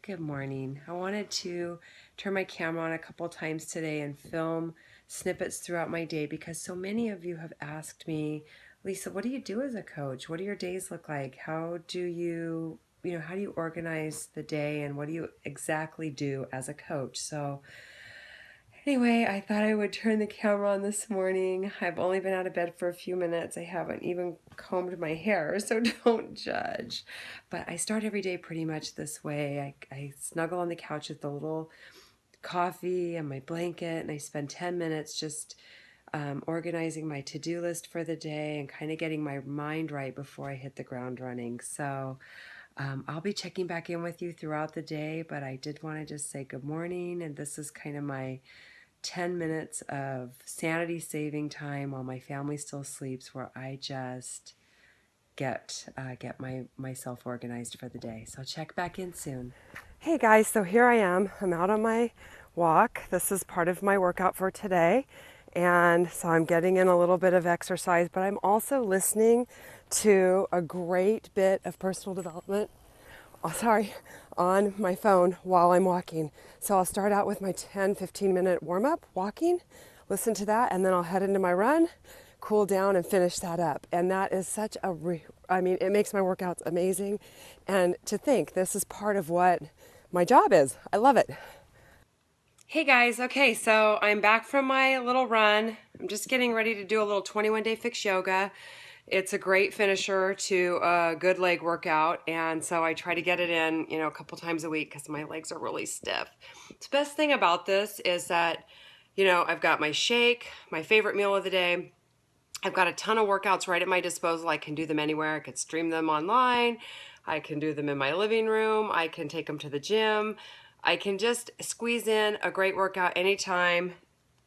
Good morning. I wanted to turn my camera on a couple times today and film snippets throughout my day because so many of you have asked me, Lisa, what do you do as a coach? What do your days look like? How do how do you organize the day and what do you exactly do as a coach? So anyway, I thought I would turn the camera on this morning. I've only been out of bed for a few minutes. I haven't even combed my hair, so don't judge. But I start every day pretty much this way. I snuggle on the couch with a little coffee and my blanket, and I spend 10 minutes just organizing my to-do list for the day and kind of getting my mind right before I hit the ground running. So I'll be checking back in with you throughout the day, but I did want to just say good morning, and this is kind of my 10 minutes of sanity saving time while my family still sleeps where I just get myself organized for the day. So check back in soon. Hey guys, so here I am. I'm out on my walk. This is part of my workout for today. And so I'm getting in a little bit of exercise, but I'm also listening to a great bit of personal development on my phone while I'm walking. So I'll start out with my 10-15 minute warm up walking, listen to that, and then I'll head into my run, cool down, and finish that up. And that is such it makes my workouts amazing. And to think this is part of what my job is. I love it. Hey guys, okay, so I'm back from my little run. I'm just getting ready to do a little 21-day fix yoga. It's a great finisher to a good leg workout, and so I try to get it in, a couple times a week because my legs are really stiff. The best thing about this is that, I've got my shake, my favorite meal of the day. I've got a ton of workouts right at my disposal. I can do them anywhere. I could stream them online. I can do them in my living room. I can take them to the gym. I can just squeeze in a great workout anytime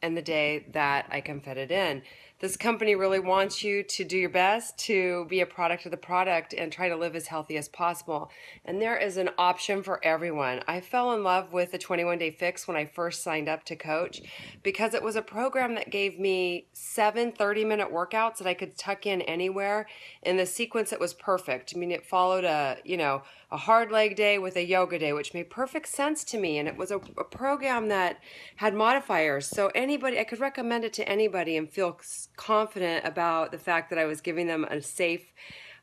in the day that I can fit it in. This company really wants you to do your best to be a product of the product and try to live as healthy as possible. And there is an option for everyone. I fell in love with the 21-day fix when I first signed up to coach because it was a program that gave me 7 30-minute workouts that I could tuck in anywhere in the sequence that was perfect. I mean, it followed a hard leg day with a yoga day, which made perfect sense to me. And it was a program that had modifiers. So I could recommend it to anybody and feel confident about the fact that I was giving them a safe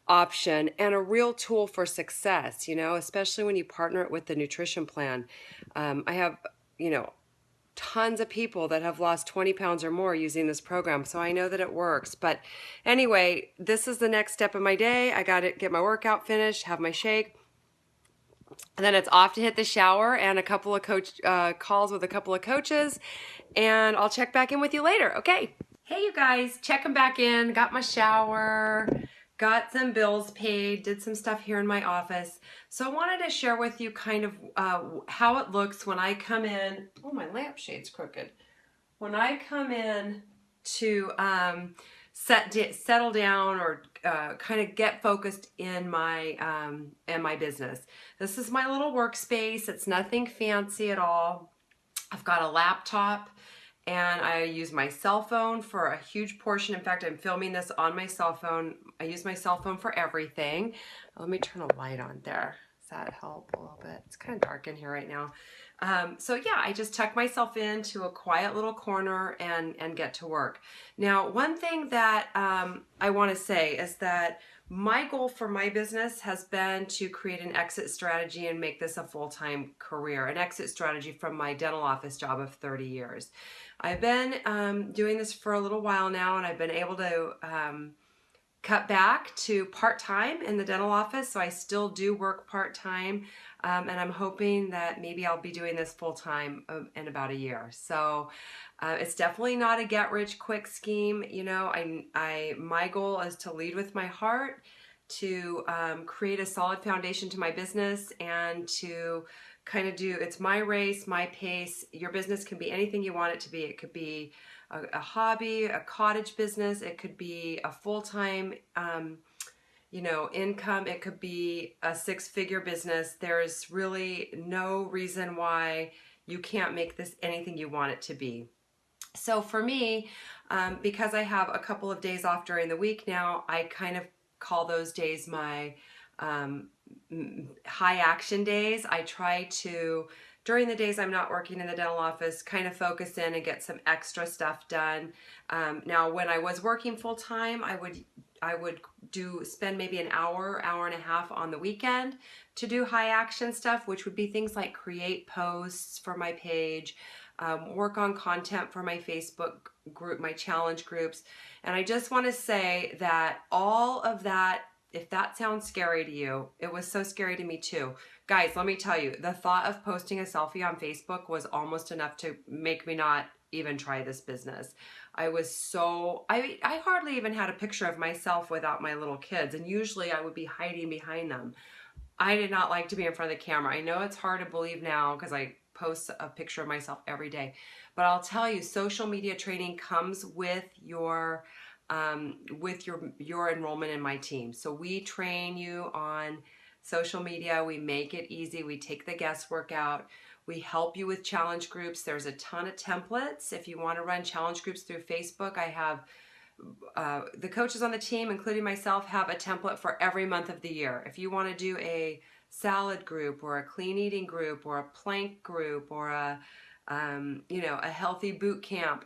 option and a real tool for success, especially when you partner it with the nutrition plan. I have, tons of people that have lost 20 pounds or more using this program. So I know that it works. But anyway, this is the next step of my day. I got to get my workout finished, have my shake. And then it's off to hit the shower and a couple of calls with a couple of coaches. And I'll check back in with you later. Okay. Hey, you guys, checking back in. Got my shower, got some bills paid, did some stuff here in my office. So I wanted to share with you kind of how it looks when I come in. Oh, my lampshade's crooked. When I come in to settle down or kind of get focused in my business. This is my little workspace. It's nothing fancy at all. I've got a laptop and I use my cell phone for a huge portion. In fact, I'm filming this on my cell phone. I use my cell phone for everything. Let me turn a light on there. Does that help a little bit? It's kind of dark in here right now. So yeah, I just tuck myself into a quiet little corner and get to work. Now, one thing that I want to say is that my goal for my business has been to create an exit strategy and make this a full-time career, an exit strategy from my dental office job of 30 years. I've been doing this for a little while now, and I've been able to cut back to part-time in the dental office, so I still do work part-time, and I'm hoping that maybe I'll be doing this full-time in about a year. So it's definitely not a get-rich-quick scheme. My goal is to lead with my heart, to create a solid foundation to my business, and to kind of it's my race, my pace. Your business can be anything you want it to be. It could be a hobby, a cottage business. It could be a full-time, income. It could be a 6-figure business. There's really no reason why you can't make this anything you want it to be. So for me, because I have a couple of days off during the week now, I kind of call those days my high action days, I try to, during the days I'm not working in the dental office, kind of focus in and get some extra stuff done. Now, when I was working full time, I would spend maybe an hour, hour and a half on the weekend to do high action stuff, which would be things like create posts for my page, work on content for my Facebook group, my challenge groups. And I just want to say that all of that, if that sounds scary to you, it was so scary to me too. Guys, let me tell you, the thought of posting a selfie on Facebook was almost enough to make me not even try this business. I hardly even had a picture of myself without my little kids, and usually I would be hiding behind them. I did not like to be in front of the camera. I know it's hard to believe now because I post a picture of myself every day, but I'll tell you, social media training comes with your enrollment in my team. So we train you on social media. We make it easy. We take the guesswork out. We help you with challenge groups. There's a ton of templates. If you want to run challenge groups through Facebook, I have the coaches on the team, including myself, have a template for every month of the year. If you want to do a salad group or a clean eating group or a plank group or a healthy boot camp,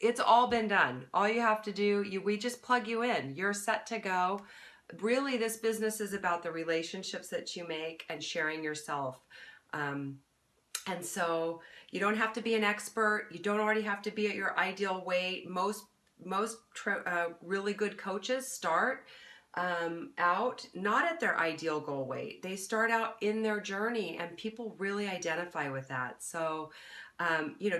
it's all been done. All you have to do, we just plug you in. You're set to go. Really, this business is about the relationships that you make and sharing yourself. And so you don't have to be an expert. You don't already have to be at your ideal weight. Most really good coaches start out not at their ideal goal weight. They start out in their journey, and people really identify with that. So,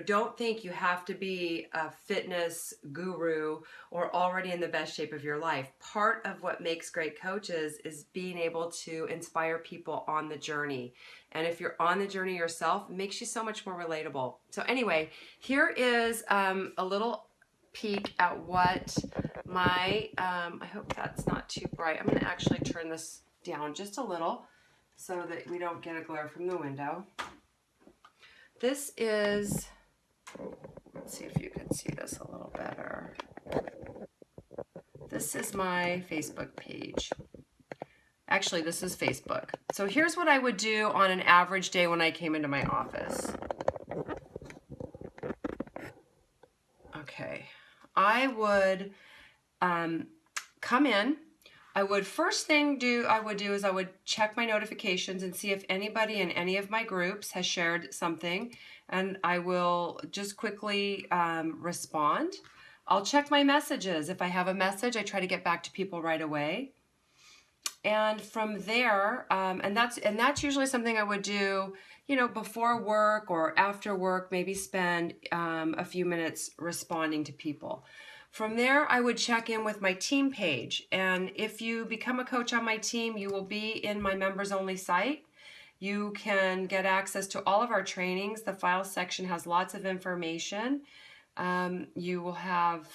don't think you have to be a fitness guru or already in the best shape of your life. Part of what makes great coaches is being able to inspire people on the journey. And if you're on the journey yourself, it makes you so much more relatable. So anyway, here is a little peek at what I hope that's not too bright. I'm going to actually turn this down just a little so that we don't get a glare from the window. This is, let's see if you can see this a little better. This is my Facebook page. Actually, this is Facebook. So here's what I would do on an average day when I came into my office. Okay, I would come in. First thing I would do is I would check my notifications and see if anybody in any of my groups has shared something, and I will just quickly respond. I'll check my messages. If I have a message, I try to get back to people right away. And from there, and that's usually something I would do, before work or after work, maybe spend a few minutes responding to people. From there, I would check in with my team page. And if you become a coach on my team, you will be in my members only site. You can get access to all of our trainings. The files section has lots of information. You will have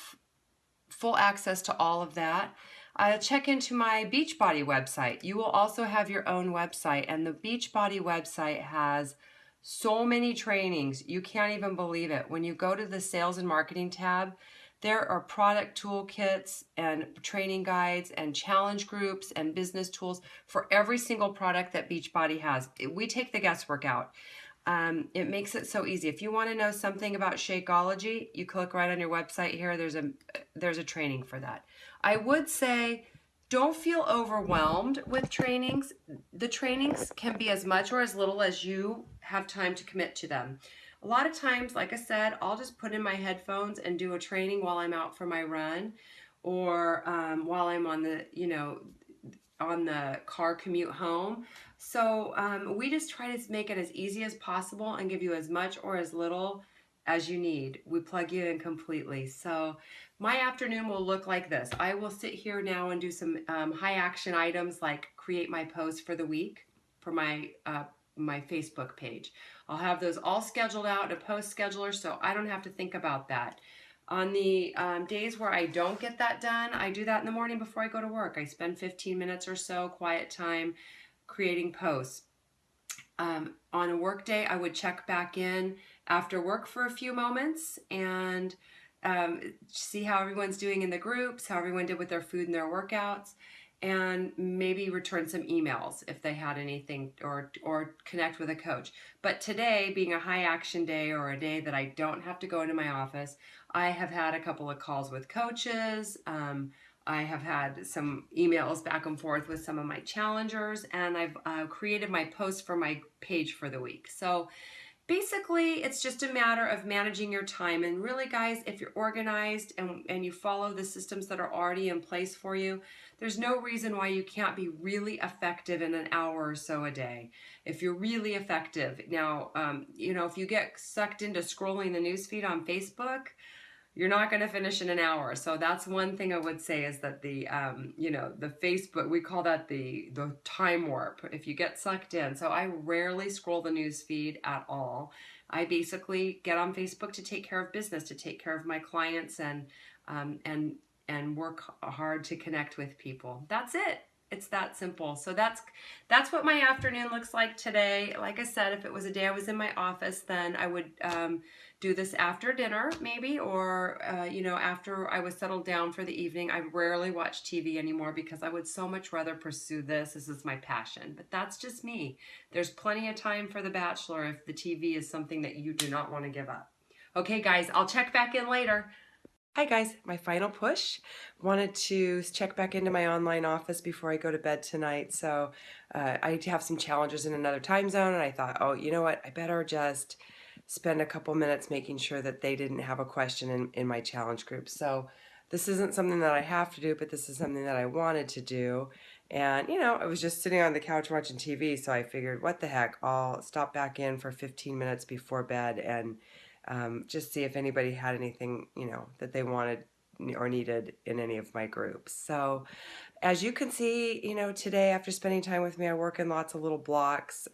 full access to all of that. I'll check into my Beachbody website. You will also have your own website, and the Beachbody website has so many trainings. You can't even believe it. When you go to the sales and marketing tab, there are product toolkits and training guides and challenge groups and business tools for every single product that Beachbody has. We take the guesswork out. It makes it so easy. If you want to know something about Shakeology, you click right on your website here. There's a training for that. I would say don't feel overwhelmed with trainings. The trainings can be as much or as little as you have time to commit to them. A lot of times, like I said, I'll just put in my headphones and do a training while I'm out for my run, or while I'm on the car commute home. So we just try to make it as easy as possible and give you as much or as little as you need. We plug you in completely. So my afternoon will look like this. I will sit here now and do some high action items like create my post for the week for my Facebook page. I'll have those all scheduled out in a post scheduler so I don't have to think about that. On the days where I don't get that done, I do that in the morning before I go to work. I spend 15 minutes or so quiet time creating posts. On a work day, I would check back in after work for a few moments and see how everyone's doing in the groups, how everyone did with their food and their workouts. and maybe return some emails if they had anything, or connect with a coach. But today, being a high action day or a day that I don't have to go into my office, I have had a couple of calls with coaches. I have had some emails back and forth with some of my challengers, and I've created my post for my page for the week. So basically, it's just a matter of managing your time. And really, guys, if you're organized and you follow the systems that are already in place for you, there's no reason why you can't be really effective in an hour or so a day. If you're really effective. Now, if you get sucked into scrolling the newsfeed on Facebook, you're not going to finish in an hour. So that's one thing I would say, is that the Facebook, we call that the time warp. If you get sucked in, so I rarely scroll the news feed at all. I basically get on Facebook to take care of business, to take care of my clients, um, and and work hard to connect with people. That's it. It's that simple. So that's what my afternoon looks like today. Like I said, if it was a day I was in my office, then I would do this after dinner, maybe, or after I was settled down for the evening. I rarely watch TV anymore because I would so much rather pursue this. This is my passion, but that's just me. There's plenty of time for The Bachelor if the TV is something that you do not want to give up. Okay, guys, I'll check back in later. Hi guys, my final push. Wanted to check back into my online office before I go to bed tonight. So I have some challenges in another time zone, and I thought, oh, you know what? I better just spend a couple minutes making sure that they didn't have a question in my challenge group. So this isn't something that I have to do, but this is something that I wanted to do. And, I was just sitting on the couch watching TV, so I figured, what the heck? I'll stop back in for 15 minutes before bed and just see if anybody had anything, that they wanted or needed in any of my groups. So as you can see, today after spending time with me, I work in lots of little blocks.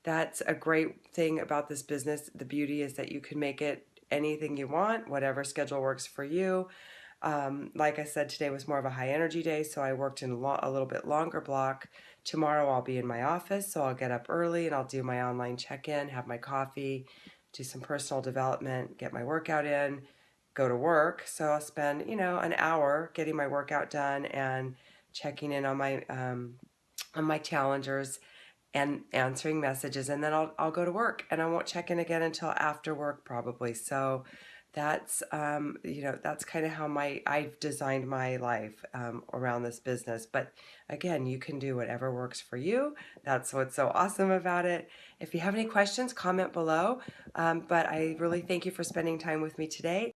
That's a great thing about this business. The beauty is that you can make it anything you want, whatever schedule works for you. Like I said, today was more of a high energy day, so I worked in a little bit longer block. Tomorrow I'll be in my office, so I'll get up early and I'll do my online check-in, have my coffee, do some personal development, get my workout in, go to work. So I'll spend, an hour getting my workout done and checking in on my challengers and answering messages, and then I'll go to work, and I won't check in again until after work probably. So that's that's kind of how I've designed my life around this business. But again, you can do whatever works for you. That's what's so awesome about it. If you have any questions, comment below. But I really thank you for spending time with me today.